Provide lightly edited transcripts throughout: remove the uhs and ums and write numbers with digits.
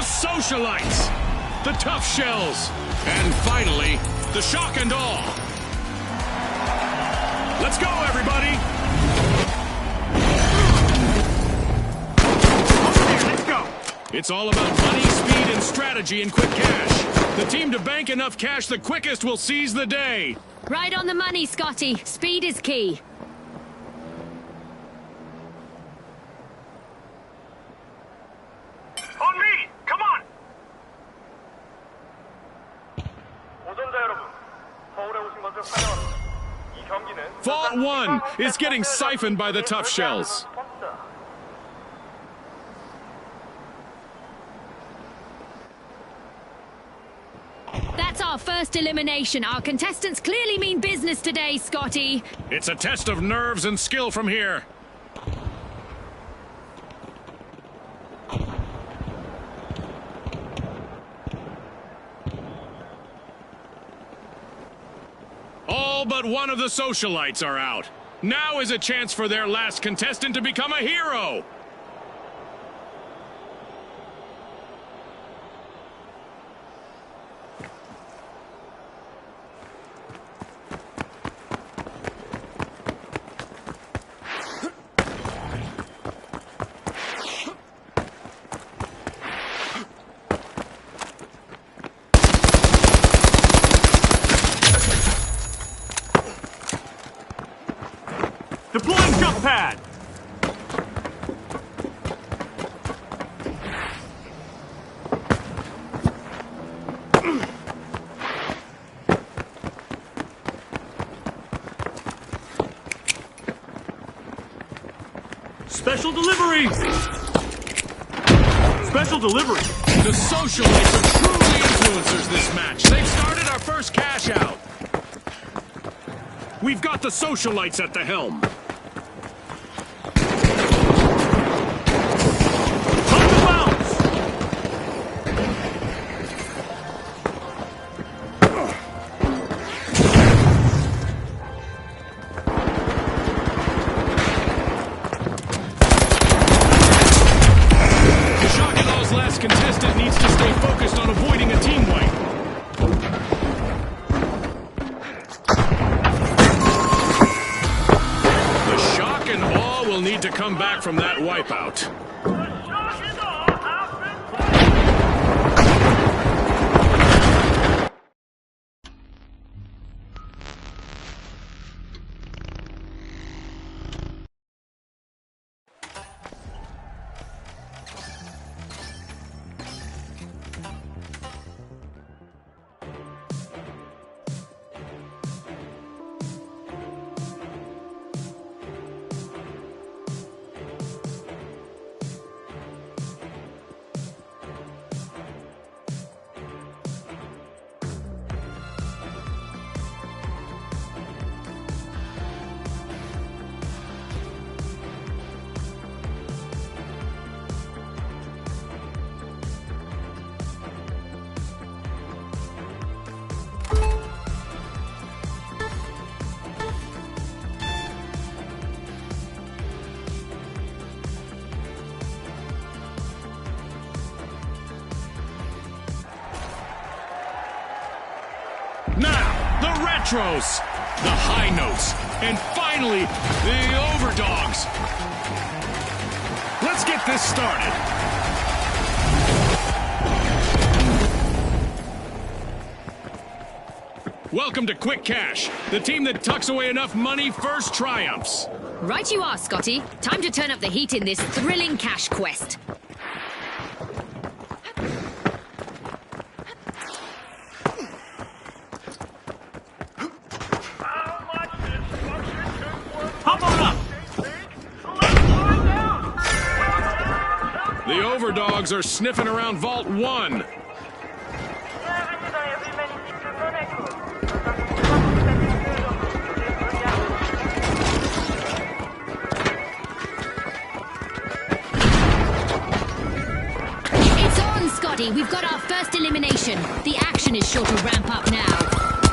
Socialites, the Tough Shells, and finally, the Shock and Awe. Let's go, everybody! Okay, let's go! It's all about money, speed, and strategy in Quick Cash. The team to bank enough cash the quickest will seize the day. Right on the money, Scotty. Speed is key. On me! Come on! Vault 1 is getting siphoned by the Tough Shells. That's our first elimination. Our contestants clearly mean business today, Scotty. It's a test of nerves and skill from here. All but one of the socialites are out. Now is a chance for their last contestant to become a hero. Deploying jump pad! Special delivery! Special delivery! The socialites are truly influencers this match. They've started our first cash out. We've got the socialites at the helm. Contestant needs to stay focused on avoiding a team wipe. The Shock and Awe will need to come back from that wipeout. Now, the retros, the high notes, and finally, the overdogs. Let's get this started. Welcome to Quick Cash, the team that tucks away enough money first triumphs. Right you are, Scotty. Time to turn up the heat in this thrilling cash quest. Hop on up! The overdogs are sniffing around Vault 1. It's on, Scotty. We've got our first elimination. The action is sure to ramp up now.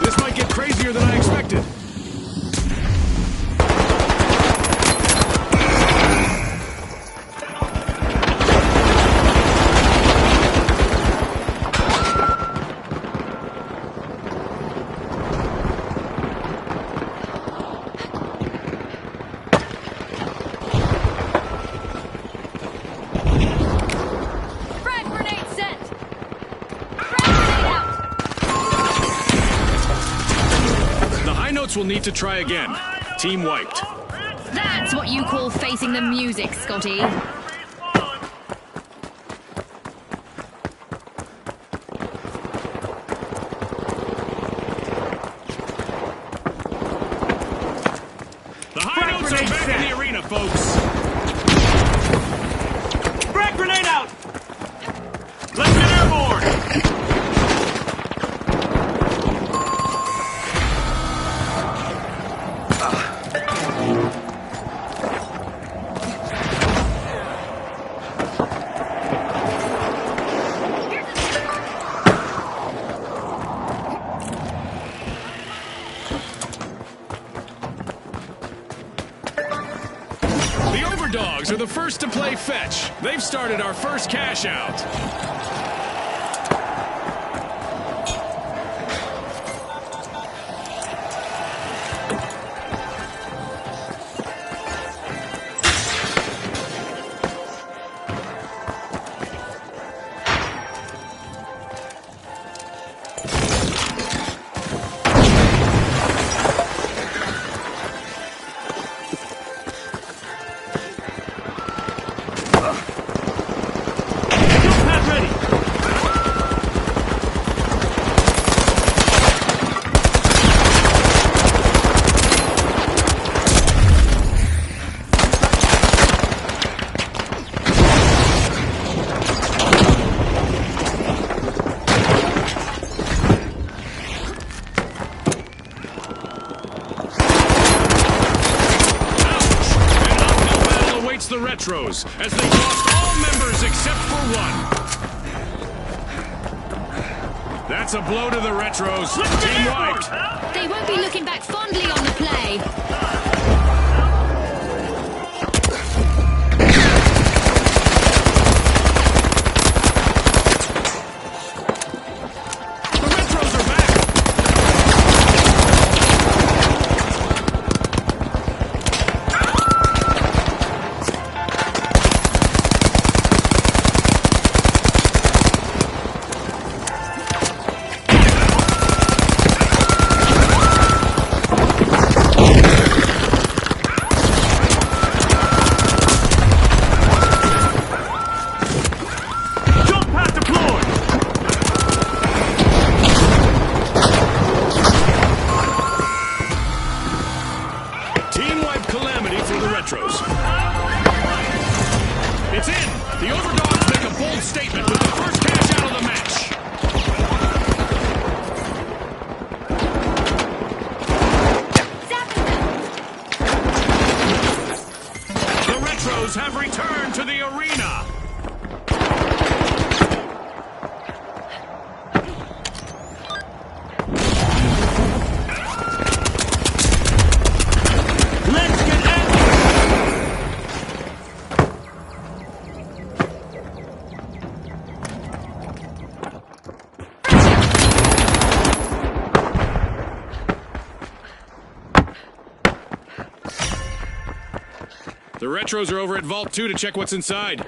This might get crazier than I expected. hideouts will need to try again. Team wiped. That's what you call facing the music, Scotty. The hideouts are back in the arena, folks. Frag grenade out! Let's get airborne! The Overdogs are the first to play fetch. They've started our first cash out. Jump pad ready! An uphill battle awaits the Retros as they lost all members except for one. That's a blow to the Retros. Team wiped. They won't be looking back fondly on the play. The Retros are back. Jump pad deployed! Team wipe calamity for the Retros. It's in. The Overdogs make a bold statement with the first cash out of the match. The Retros have returned to the arena. Let's get airborne! The Retros are over at Vault 2 to check what's inside.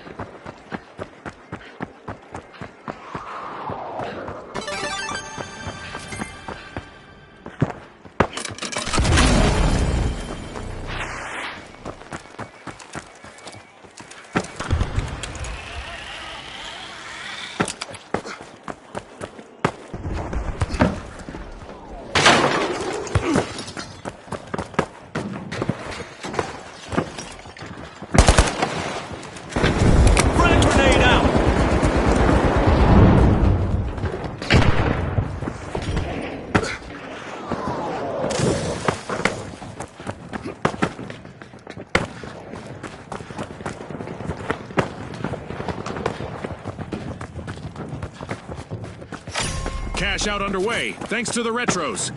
Frag grenade out! Cash out underway, thanks to the Retros.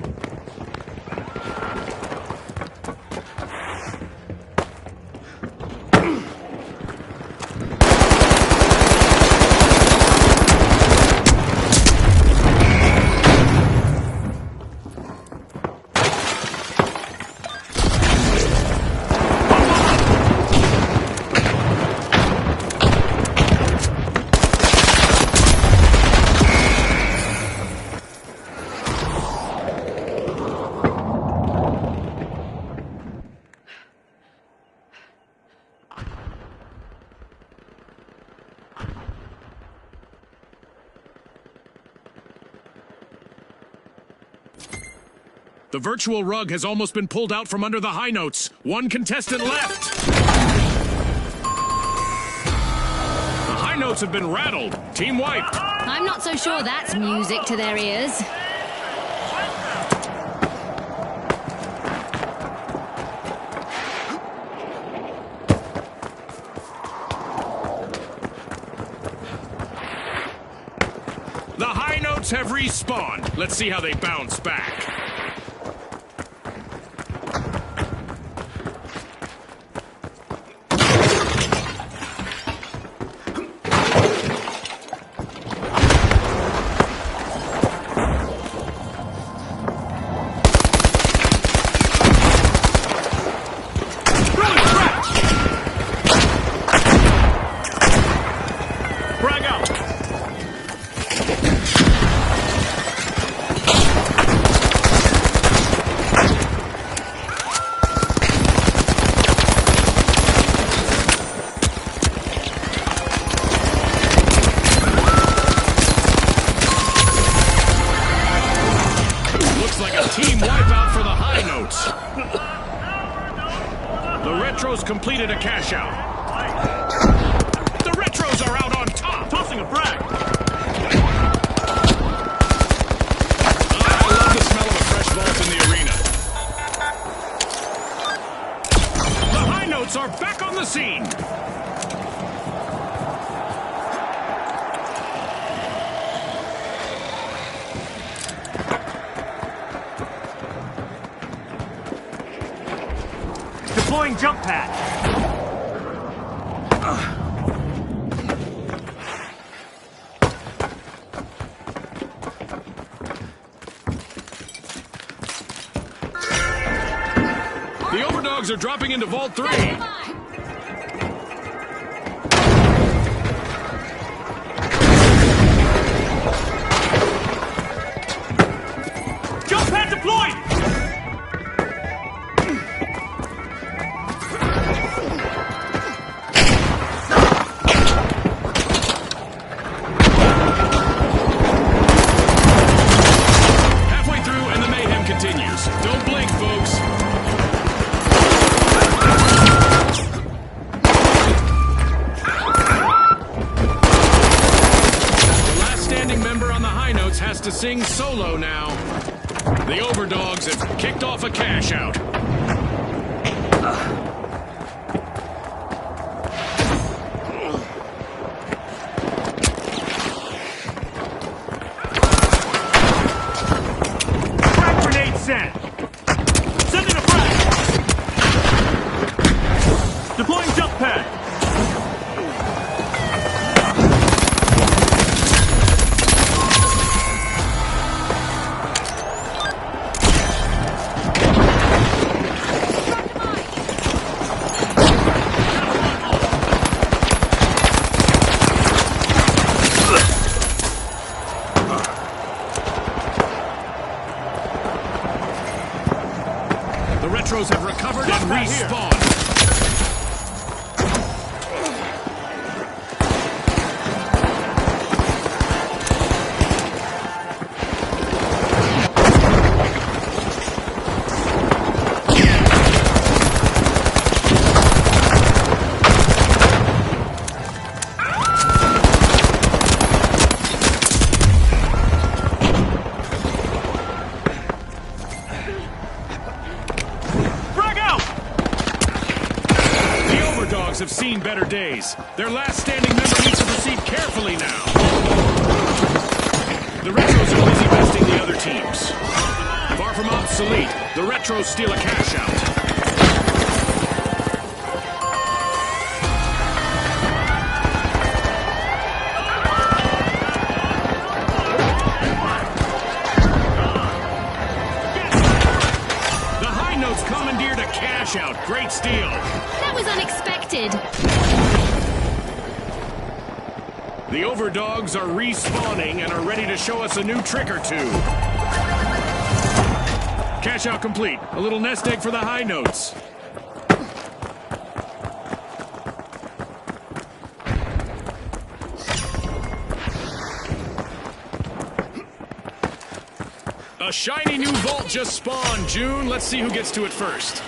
The virtual rug has almost been pulled out from under the high notes. One contestant left. The high notes have been rattled. Team wiped. I'm not so sure that's music to their ears. The high notes have respawned. Let's see how they bounce back. Team wipeout for the high notes. The Retros completed a cash out. The Retros are out on top. Tossing a frag. I love the smell of a fresh vault in the arena. The high notes are back on the scene. Deploying jump pad. The Overdogs are dropping into Vault 3. Jump pad deployed! Don't blink, folks. The last standing member on the high notes has to sing solo now. The Overdogs have kicked off a cash out. Frag grenade sent. Sending a frag. Deploying jump pad. The Retros have recovered and respawned. Have seen better days. Their last standing member needs to proceed carefully now. The Retros are busy besting the other teams. Far from obsolete, the Retros steal a cash out. The high notes commandeered a cash out. Great steal. That was unexpected. The Overdogs are respawning and are ready to show us a new trick or two. Cash out complete. A little nest egg for the high notes. A shiny new vault just spawned, June. Let's see who gets to it first.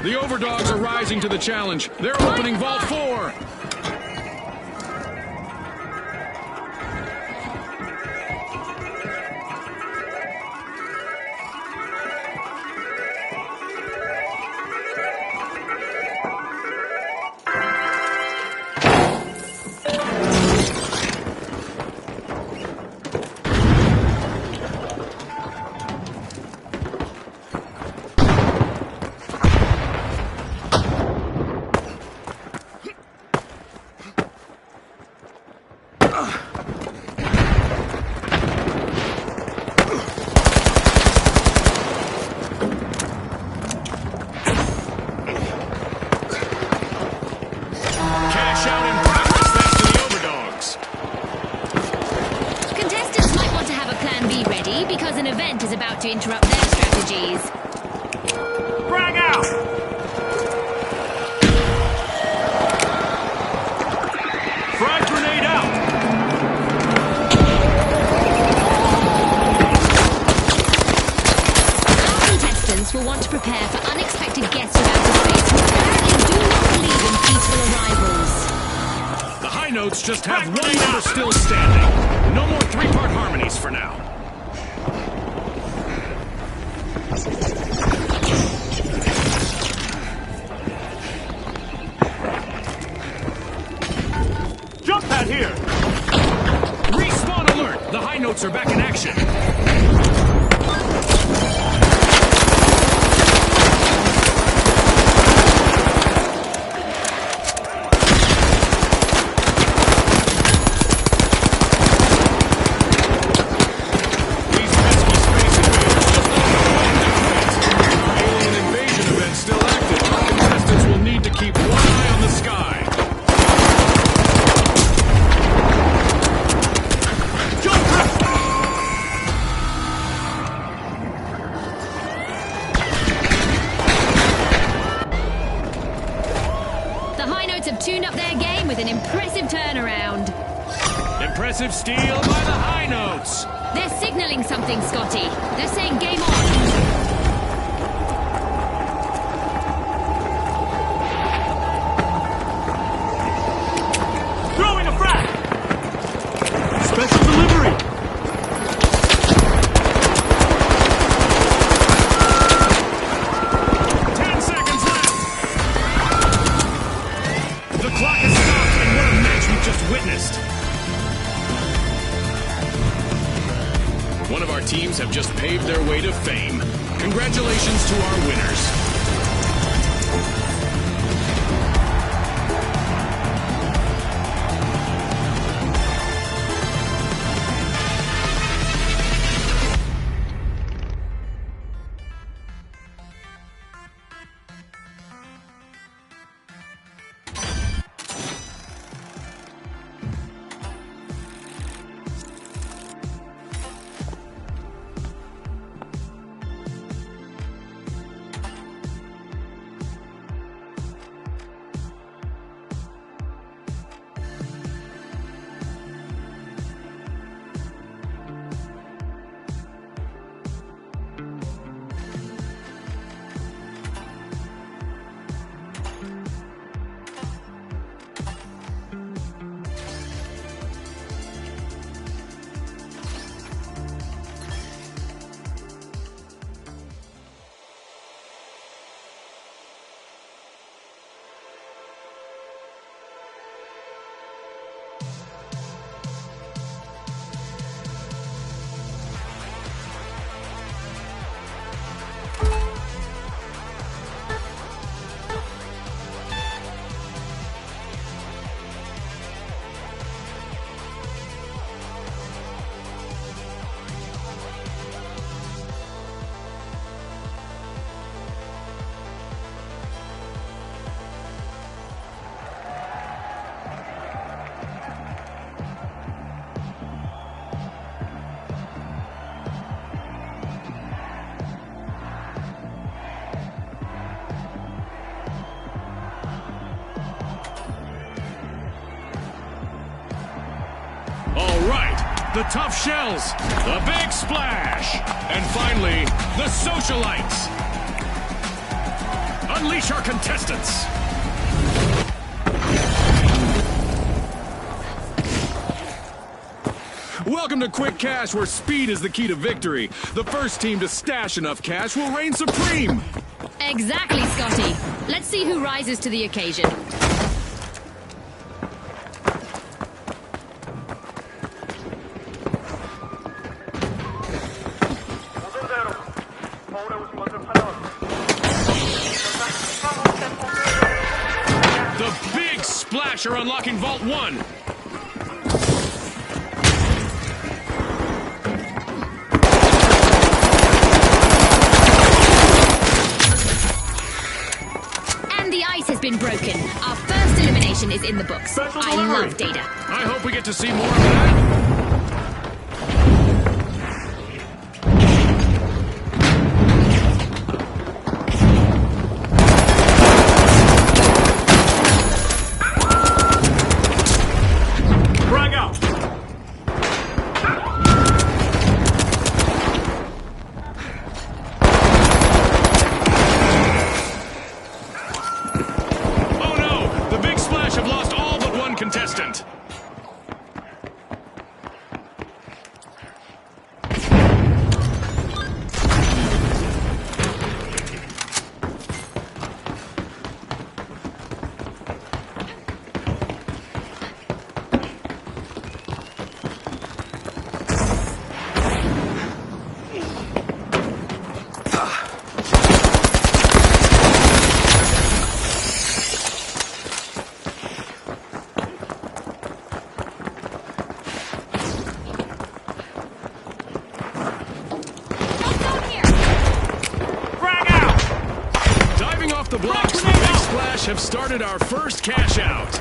The Overdogs are rising to the challenge. They're opening Vault 4. Cash out in progress thanks to the Overdogs. Contestants might want to have a plan B ready because an event is about to interrupt their strategies. Frag out! Frag grenade out! Our contestants will want to prepare for unexpected guests from outer space who apparently do not believe in peaceful arrivals. The High Notes just have one member still standing. No more three-part harmonies for now. Jump pad here! Respawn alert! The High Notes are back in action. These pesky space invaders just don't know when to quit. Alien invasion event still active. Our contestants will need to keep one eye on the sky. Jump pad! The High Notes have tuned up their game with an impressive turnaround. Impressive steal by the High Notes. They're signaling something, Scotty. They're saying game on. Throwing a frag! Special delivery! 10 seconds left. The clock has stopped, and what a match we've just witnessed. One of our teams have just paved their way to fame. Congratulations to our winners. All right, the tough shells, the big splash, and finally, the socialites. Unleash our contestants. Welcome to Quick Cash, where speed is the key to victory. The first team to stash enough cash will reign supreme. Exactly, Scotty. Let's see who rises to the occasion. The big splash are unlocking Vault 1. Has been broken. Our first elimination is in the books. Special I delivery. love data. I hope we get to see more of that. Frag out! Oh no! The big splash have lost all but one contestant. Frag out! Diving off the blocks, the big splash have started our first cash out.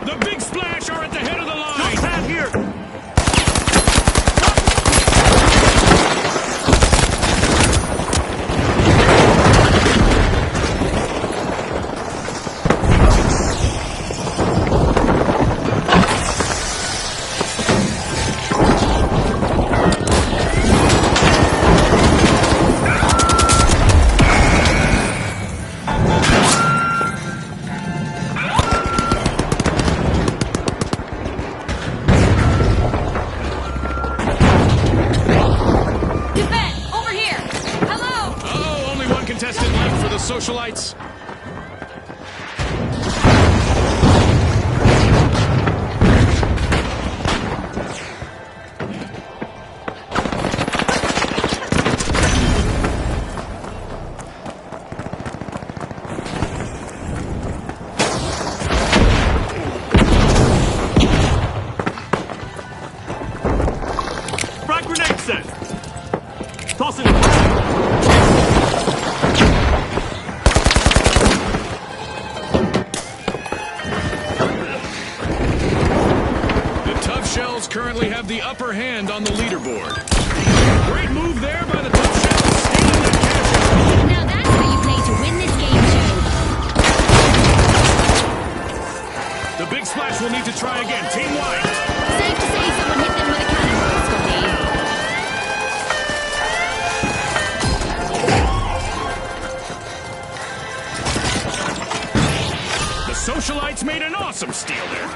The big splash are at the head of the line. Pad here! Defend! Over here! Hello! Oh, only one contestant left for the socialites. Frag grenade set! Tossing it! The tough shells currently have the upper hand on the leaderboard. Great move there by the tough shells, stealing that cash out. Now that's how you play to win this game show. The big splash will need to try again, team-wide. Safe to say someone hit them with a cannonball, Scotty. The socialites made an awesome steal there.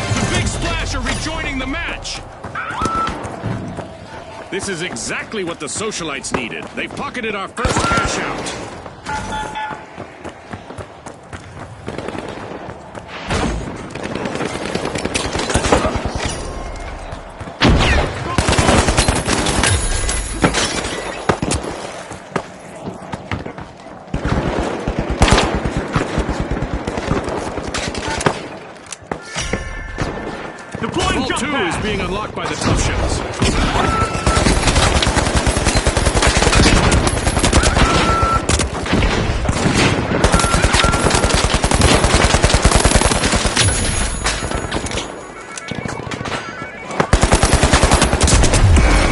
The big splash are rejoining the match. This is exactly what the socialites needed. They've pocketed our first cash out. Deploying Vault jump 2 is pad! being unlocked by the tough shells.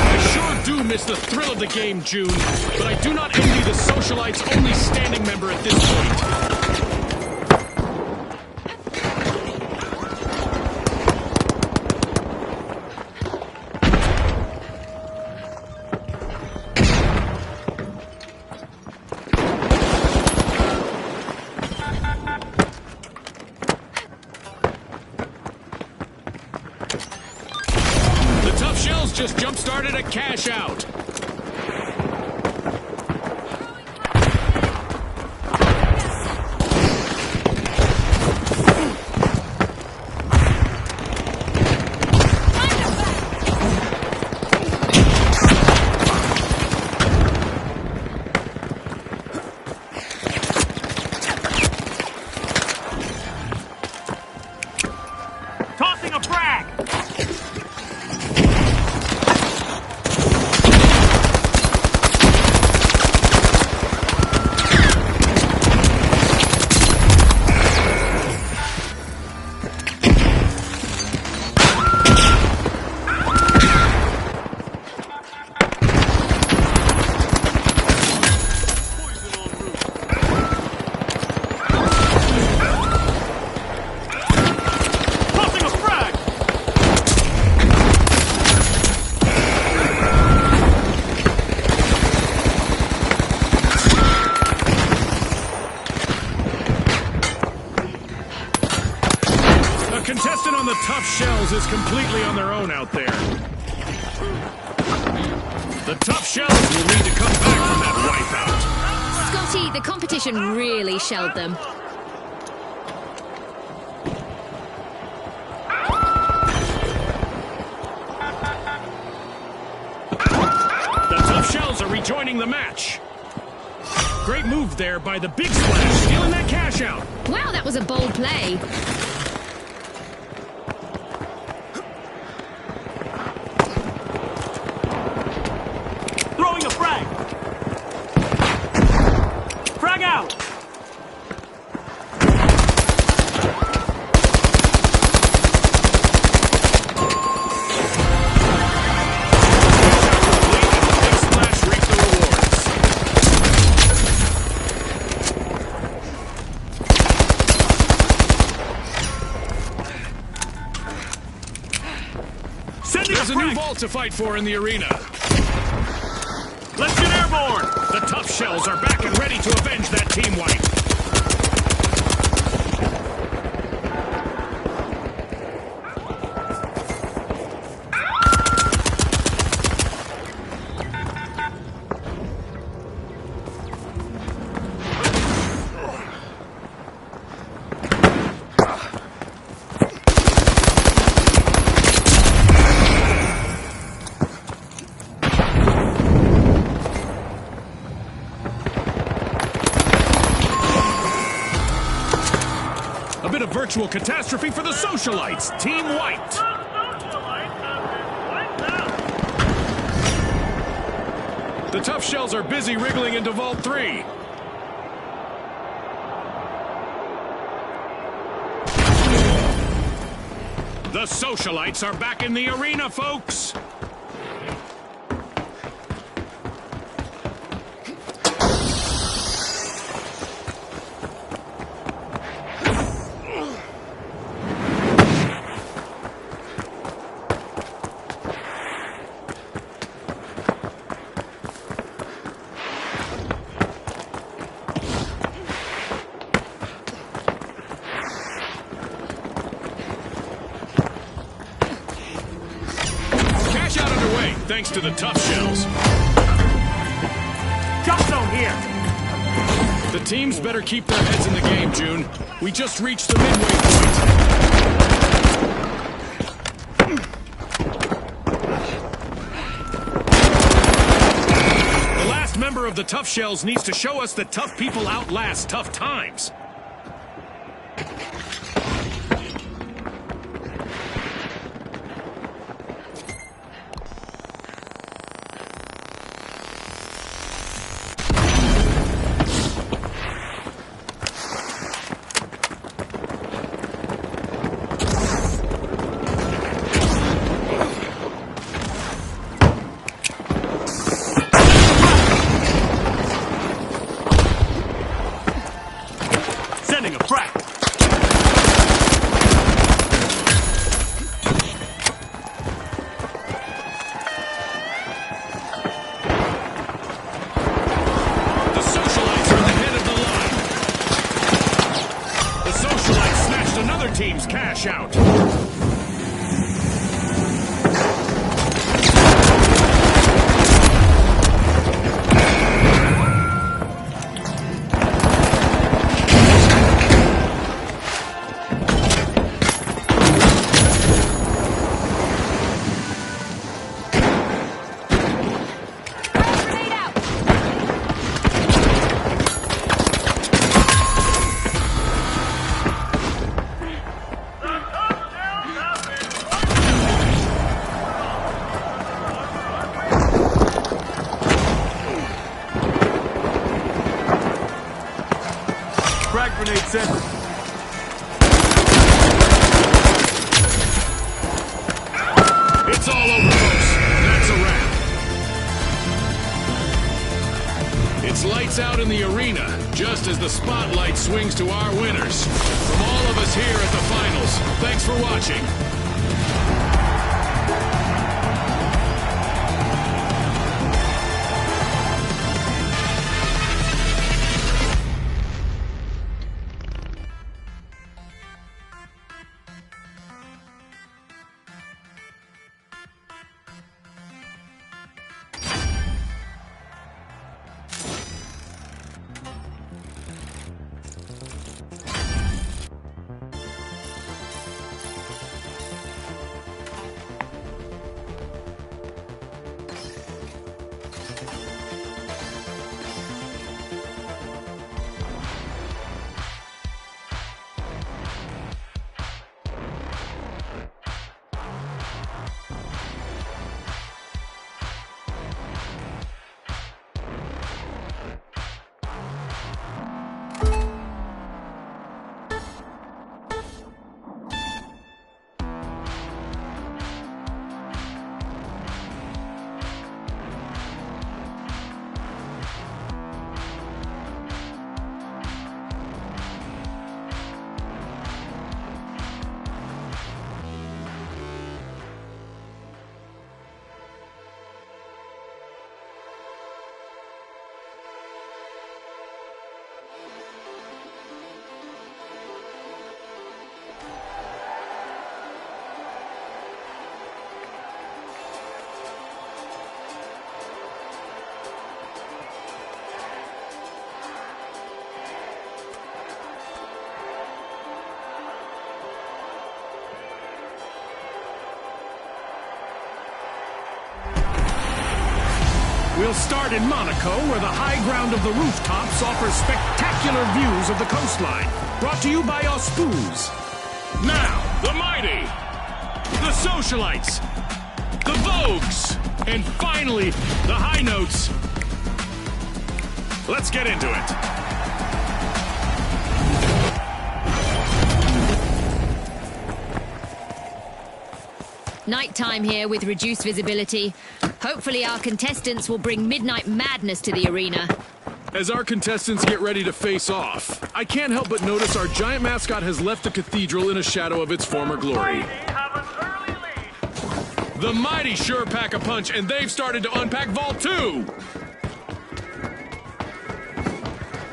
I sure do miss It's the thrill of the game, June, but I do not envy the Socialites' only standing member at this point. The Tough Shells just jump-started a cash out. Tossing a frag! Tossing a frag! A contestant on the Tough Shells is completely on their own out there. The Tough Shells will need to come back from that wipeout. Scotty, the competition really shelled them. The Tough Shells are rejoining the match. Great move there by the Big Splash, stealing that cash out. Wow, that was a bold play. Throwing a frag! Frag out! Big Splash reaped the rewards. Sending There's a a new frag! vault to fight for in the arena. Let's get airborne! The Tough Shells are back and ready to avenge that team wipe. A bit of virtual catastrophe for the Socialites. Team wiped. The Tough Shells are busy wriggling into Vault 3. The Socialites are back in the arena, folks. Cash out underway, thanks to the Tough Shells. Jump zone here! The teams better keep their heads in the game, June. We just reached the midway point. The last member of the Tough Shells needs to show us that tough people outlast tough times. watch out. Frag grenade set. It's all over, folks. That's a wrap. It's lights out in the arena, just as the spotlight swings to our winners. From all of us here at the finals, thanks for watching. We'll start in Monaco, where the high ground of the rooftops offers spectacular views of the coastline. Brought to you by Auspuz. Now, the Mighty, the Socialites, the Vogues, and finally, the High Notes. Let's get into it. Nighttime here with reduced visibility. Hopefully our contestants will bring midnight madness to the arena. As our contestants get ready to face off, I can't help but notice our giant mascot has left the cathedral in a shadow of its former glory. The Mighty sure pack a punch, and they've started to unpack Vault 2!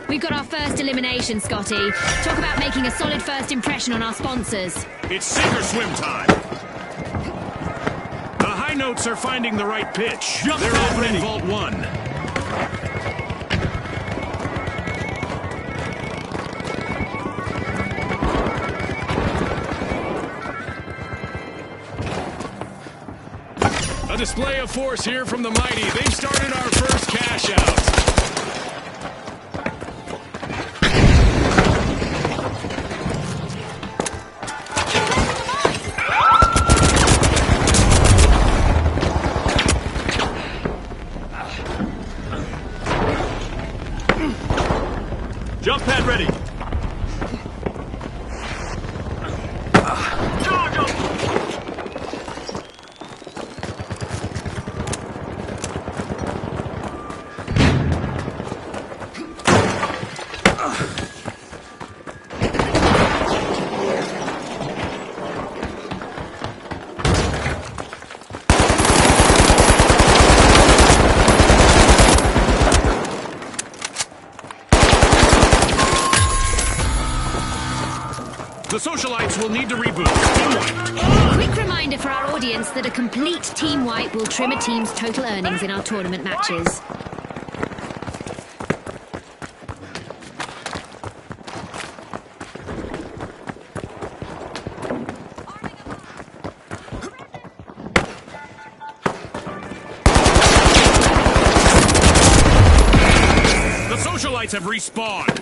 We've got our first elimination, Scotty. Talk about making a solid first impression on our sponsors. It's sink or swim time. The High Notes are finding the right pitch. They're opening Vault 1. A display of force here from the Mighty. They've started our first cash out. Jump pad ready. The Socialites will need to reboot. Team White. Quick reminder for our audience that a complete team wipe will trim a team's total earnings in our tournament matches. The Socialites have respawned.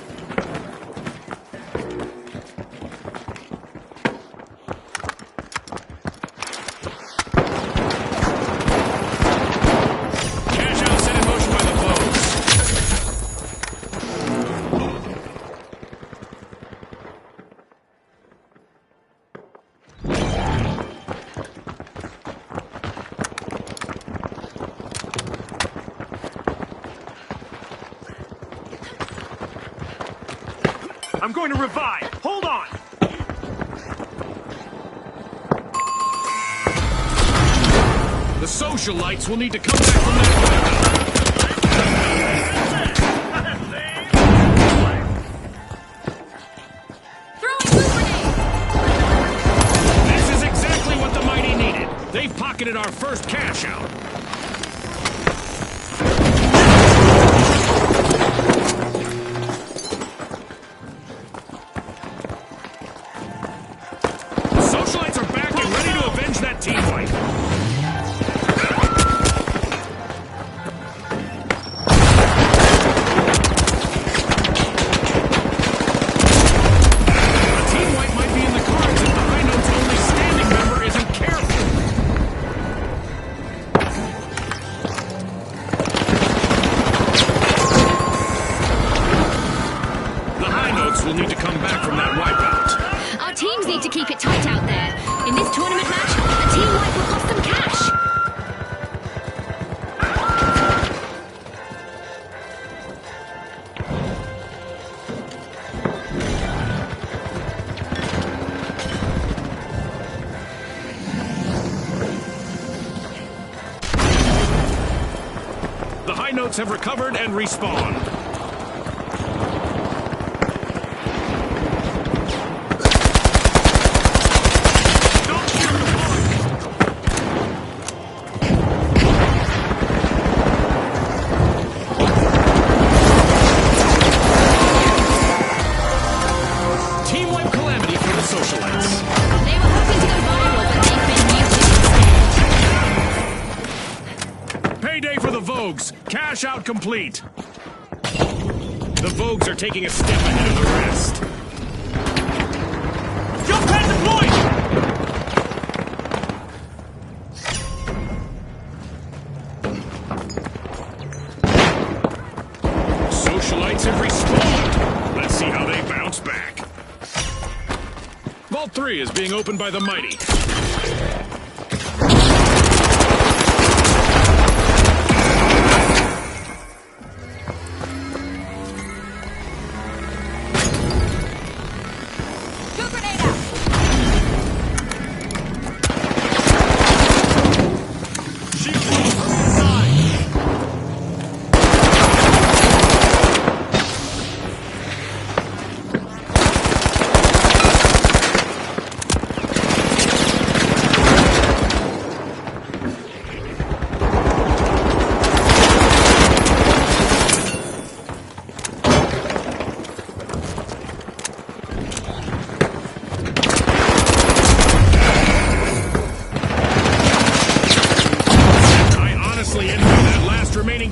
I'm going to revive. Hold on. The Socialites will need to come back from that. This is exactly what the Mighty needed. They've pocketed our first cash out. Team wipe. A team wipe might be in the cards if the High Note's only standing member isn't careful. The High Notes will need to come back from that wipeout. Our teams need to keep it tight out there. In this tournament match, a team wipe will cost them cash. The High Notes have recovered and respawned. Cash out complete. The Vogues are taking a step ahead of the rest. Jump pad deployed! Socialites have respawned. Let's see how they bounce back. Vault 3 is being opened by the Mighty.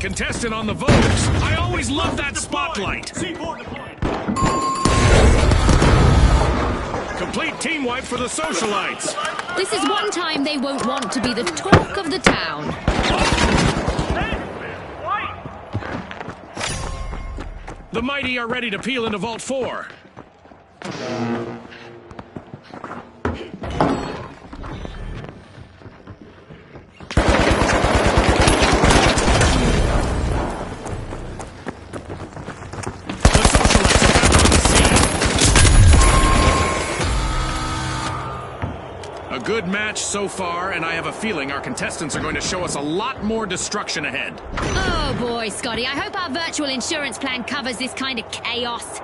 Contestant on the Vogues. I always loved that spotlight. Complete team wipe for the Socialites. This is one time they won't want to be the talk of the town. The Mighty are ready to peel into Vault 4. A good match so far, and I have a feeling our contestants are going to show us a lot more destruction ahead. Oh boy, Scotty, I hope our virtual insurance plan covers this kind of chaos.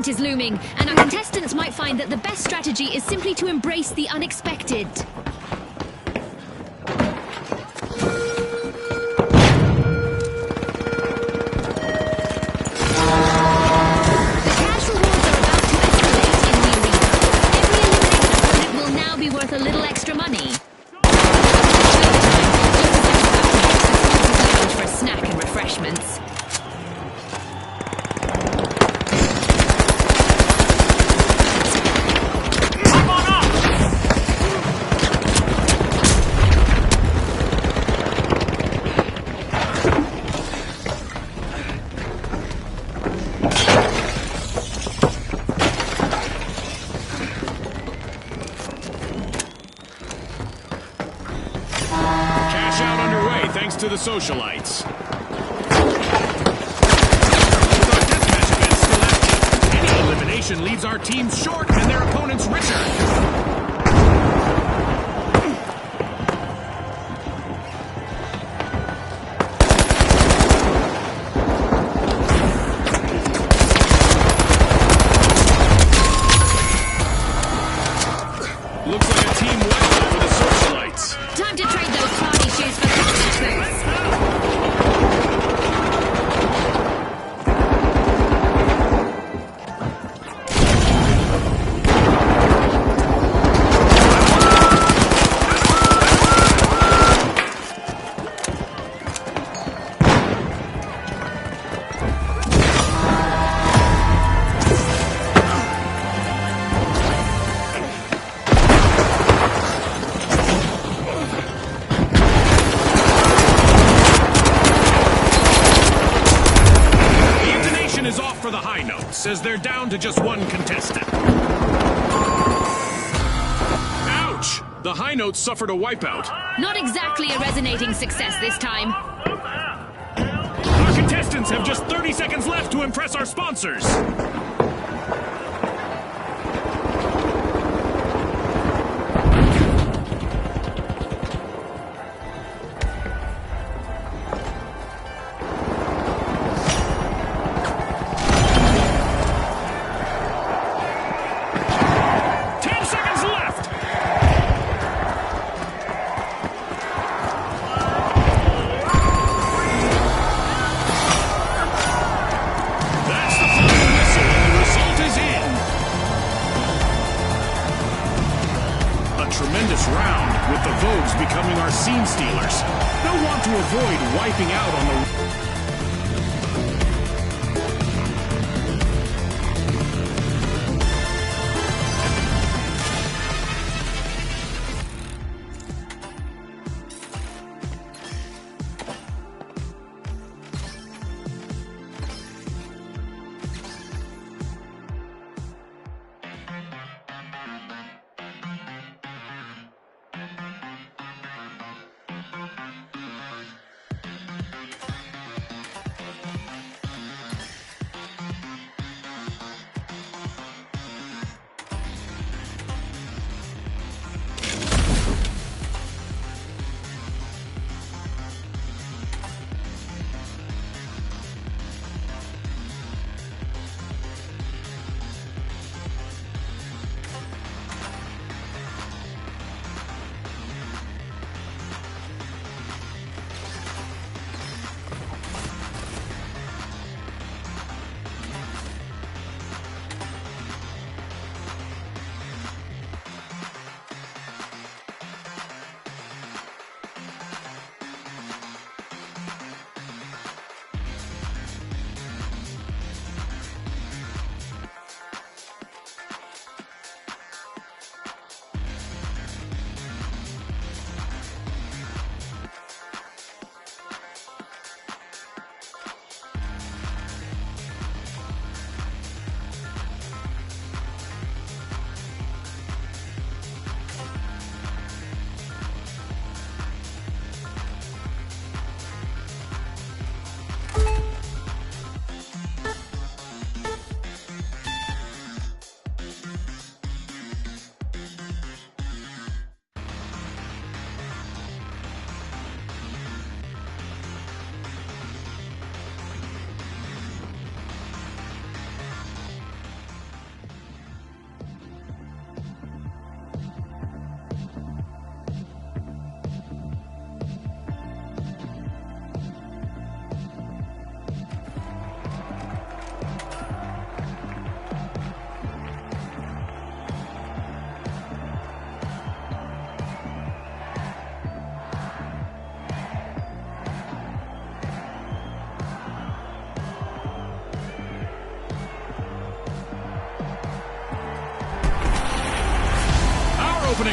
fight is looming, and our contestants might find that the best strategy is simply to embrace the unexpected. Worth a little extra money. For a snack and refreshments. Come on up! Thanks to the socialites. With our deathmatch event still active, any elimination leaves our teams short and their opponents richer. Looks like a team wipeout for the socialites. Time to trade those party shoes for concert boots. For the high notes, as they're down to just one contestant. Ouch! The high notes suffered a wipeout. Not exactly a resonating success this time. Our contestants have just 30 seconds left to impress our sponsors. Tremendous round, with the Vogues becoming our scene stealers. They'll want to avoid wiping out on the...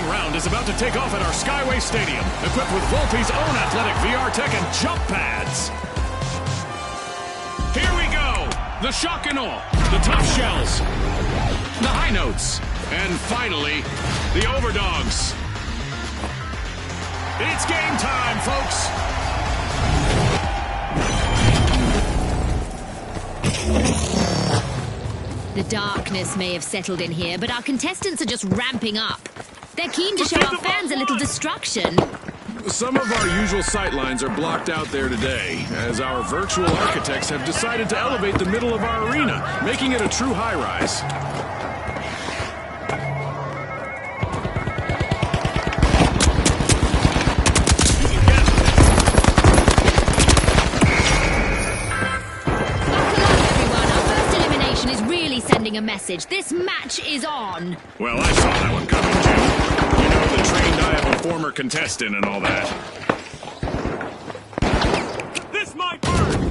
exciting round is about to take off at our Skyway Stadium, equipped with Volpe's own athletic VR tech and jump pads. Here we go! The shock and awe, the tough shells, the high notes, and finally, the overdogs. It's game time, folks! The darkness may have settled in here, but our contestants are just ramping up. They're keen to show our fans a little destruction. Some of our usual sightlines are blocked out there today, as our virtual architects have decided to elevate the middle of our arena, making it a true high-rise. A message. This match is on. Well, I saw that one coming, Jim. You know, the trained eye of a former contestant and all that. This might burn!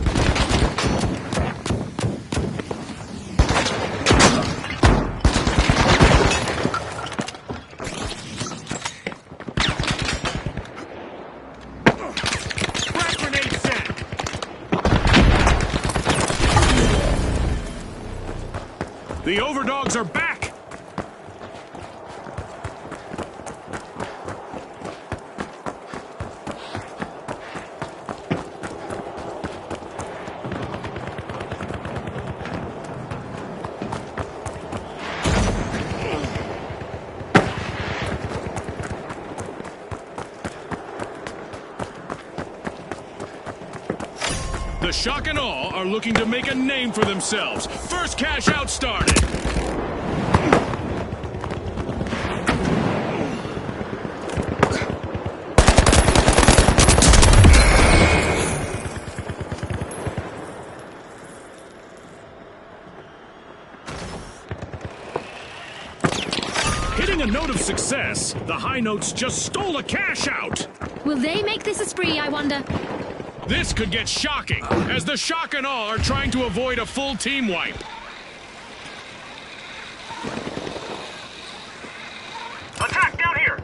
Frag grenade set! The overdogs are back! The Shock and Awe are looking to make a name for themselves. First cash out started. Hitting a note of success, the High Notes just stole a cash out. Will they make this a spree, I wonder? This could get shocking, as the Shock and Awe are trying to avoid a full team wipe. Attack down here!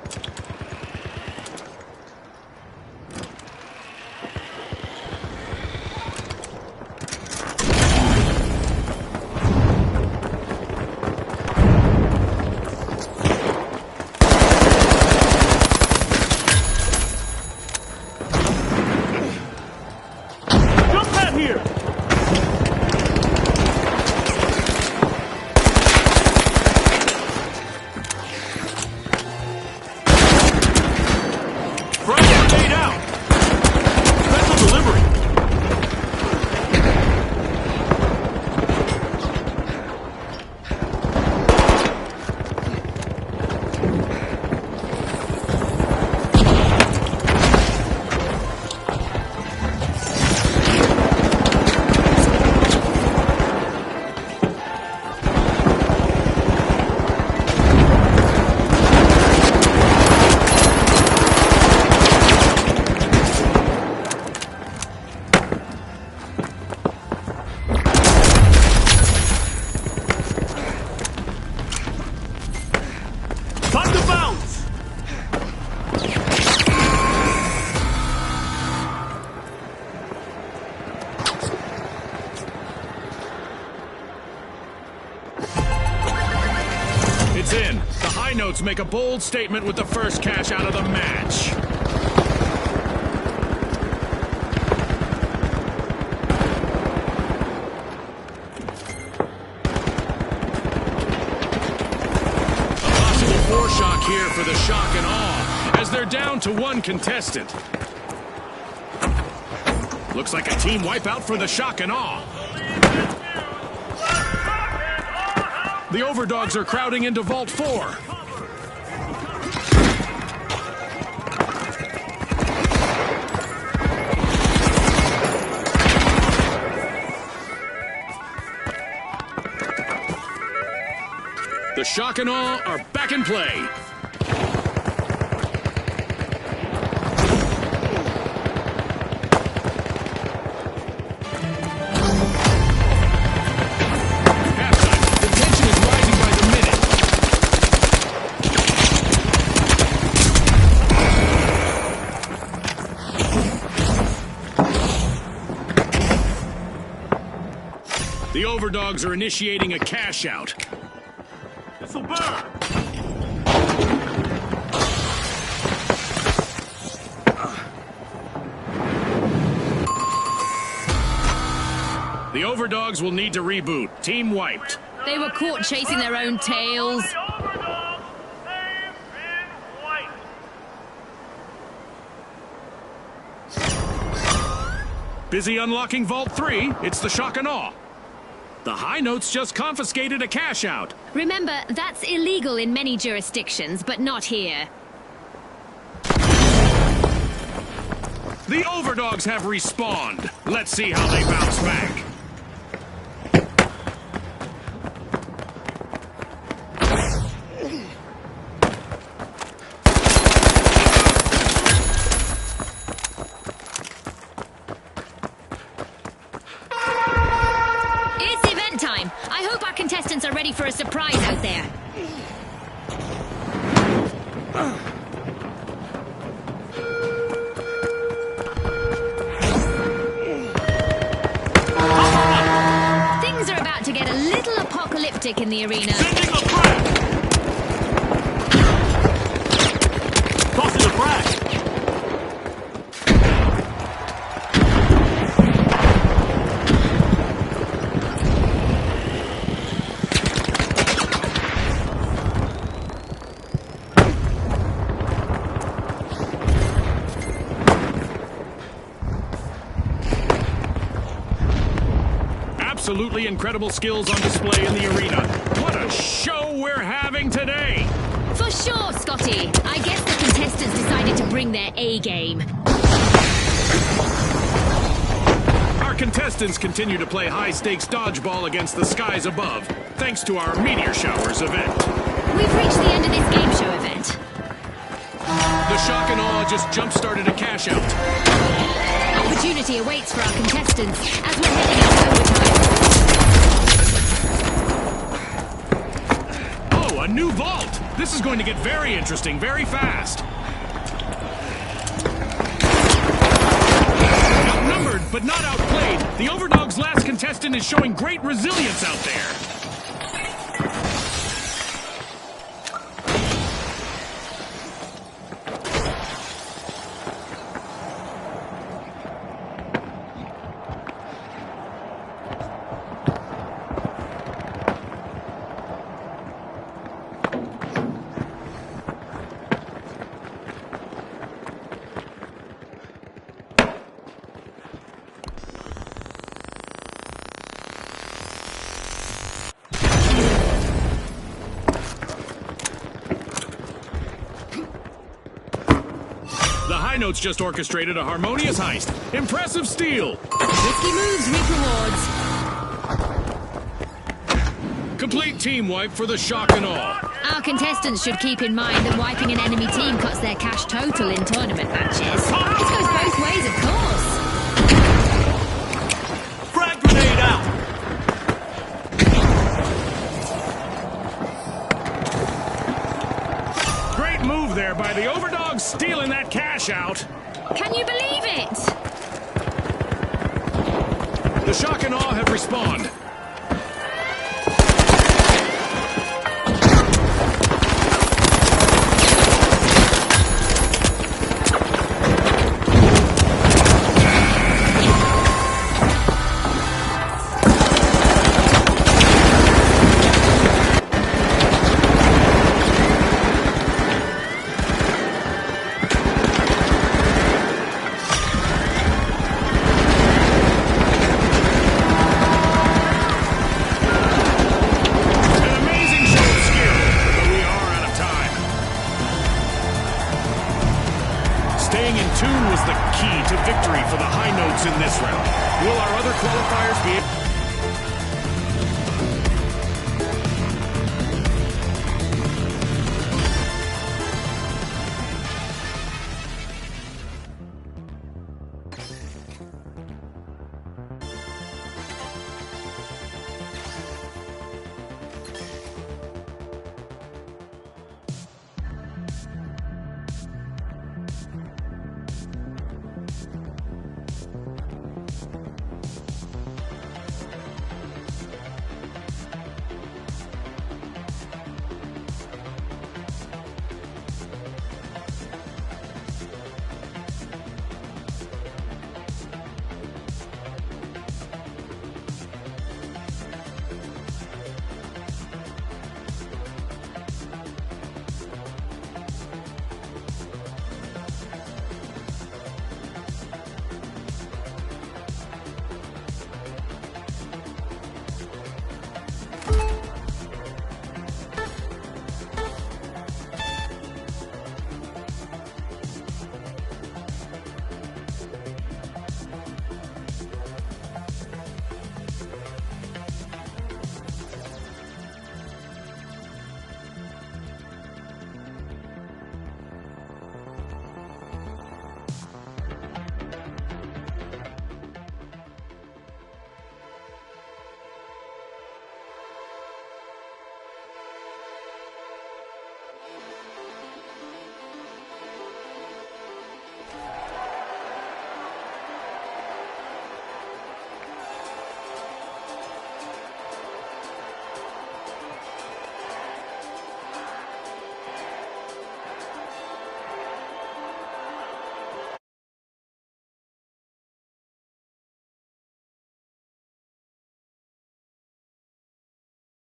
It's in. The High Notes make a bold statement with the first cash out of the match. A possible four-shock here for the Shock and Awe, as they're down to one contestant. Looks like a team wipeout for the Shock and Awe. The overdogs are crowding into Vault 4. The Shock and Awe are back in play. The Overdogs are initiating a cash out. This'll burn. The Overdogs will need to reboot. Team wiped. They were caught chasing their own tails. The Overdogs, they've been wiped. Busy unlocking Vault 3. It's the Shock and Awe. The High Notes just confiscated a cash out. Remember, that's illegal in many jurisdictions, but not here. The Overdogs have respawned. Let's see how they bounce back. It's event time. I hope our contestants are ready for a surprise out there. Things are about to get a little apocalyptic in the arena. Sending a frag. Tossing a frag. Absolutely incredible skills on display in the arena. What a show we're having today! For sure, Scotty. I guess the contestants decided to bring their A game. Our contestants continue to play high-stakes dodgeball against the skies above, thanks to our Meteor Showers event. We've reached the end of this game show event. The Shock and Awe just jump-started a cash out. Opportunity awaits for our contestants as we're heading into overtime. Oh, a new vault! This is going to get very interesting very fast. Outnumbered, but not outplayed, the Overdogs' last contestant is showing great resilience out there. The High Notes just orchestrated a harmonious heist. Impressive steal. Risky moves reap rewards. Complete team wipe for the Shock and Awe. Our contestants should keep in mind that wiping an enemy team cuts their cash total in tournament matches. This goes both ways, of course. Frag grenade out. Great move there by the Overdogs, stealing that cash out. Can you believe it? The Shock and Awe have respawned. Staying in tune was the key to victory for the High Notes in this round. Will our other qualifiers be able